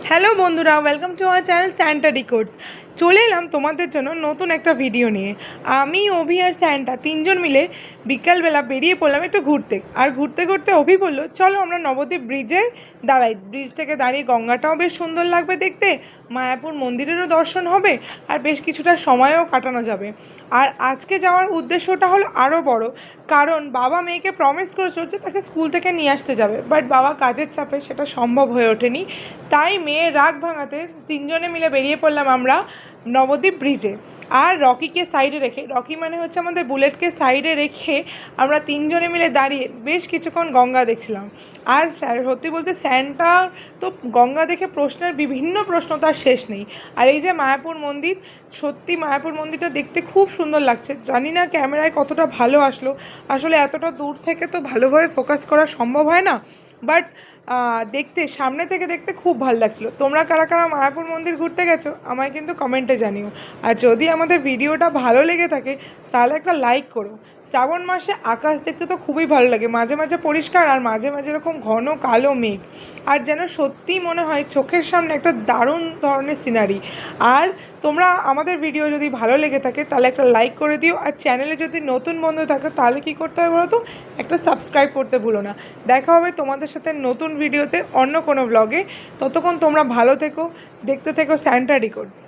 Hello বন্ধুরা, welcome to our channel Santa decodes. চলে এলাম তোমাদের জন্য নতুন একটা ভিডিও নিয়ে। আমি, অভি আর স্যান্টা তিনজন মিলে বিকালবেলা বেরিয়ে পড়লাম একটু ঘুরতে। আর ঘুরতে ঘুরতে অভি বললো, চলো আমরা নবদ্বীপ ব্রিজে দাঁড়াই। ব্রিজ থেকে দাঁড়িয়ে গঙ্গাটাও বেশ সুন্দর লাগবে দেখতে, মায়াপুর মন্দিরেরও দর্শন হবে, আর বেশ কিছুটা সময়ও কাটানো যাবে। আর আজকে যাওয়ার উদ্দেশ্যটা হলো আরও বড়, কারণ বাবা মেয়েকে প্রমিস করেছিল যে তাকে স্কুল থেকে নিয়ে আসতে যাবে, বাট বাবা কাজের চাপে সেটা সম্ভব হয়ে ওঠেনি। তাই মেয়ের রাগ ভাঙাতে তিনজনে মিলে বেরিয়ে পড়লাম আমরা নবদ্বীপ ব্রিজে। আর রকিকে সাইডে রেখে, রকি মানে হচ্ছে আমাদের বুলেটকে সাইডে রেখে আমরা তিনজনে মিলে দাঁড়িয়ে বেশ কিছুক্ষণ গঙ্গা দেখছিলাম। আর সত্যি বলতে স্যান্টা তো গঙ্গা দেখে প্রশ্নের বিভিন্ন প্রশ্ন তার শেষ নেই। আর এই যে মায়াপুর মন্দির, সত্যি মায়াপুর মন্দিরটা দেখতে খুব সুন্দর লাগছে। জানি না ক্যামেরায় কতটা ভালো আসলো, আসলে এতটা দূর থেকে তো ভালোভাবে ফোকাস করা সম্ভব হয় না, বাট দেখতে সামনে থেকে দেখতে খুব ভালো লাগছিলো। তোমরা কারা কারা মায়াপুর মন্দির ঘুরতে গেছো আমায় কিন্তু কমেন্টে জানিও। আর যদি আমাদের ভিডিওটা ভালো লেগে থাকে তাহলে একটা লাইক করো। শ্রাবণ মাসে আকাশ দেখতে তো খুবই ভালো লাগে, মাঝে মাঝে পরিষ্কার আর মাঝে মাঝে এরকম ঘন কালো মেঘ, আর যেন সত্যিই মনে হয় চোখের সামনে একটা দারুণ ধরনের সিনারি। আর তোমরা আমাদের ভিডিও যদি ভালো লেগে থাকে তাহলে একটা লাইক করে দিও। আর চ্যানেলে যদি নতুন বন্ধু থাকো তাহলে কী করতে হবে বলো তো, একটা সাবস্ক্রাইব করতে ভুলো না। দেখা হবে তোমাদের সাথে নতুন ভিডিওতে অন্য কোনো ব্লগে। ততক্ষণ তোমরা ভালো থেকো, দেখতে থেকো স্যান্টা ডিকোডস।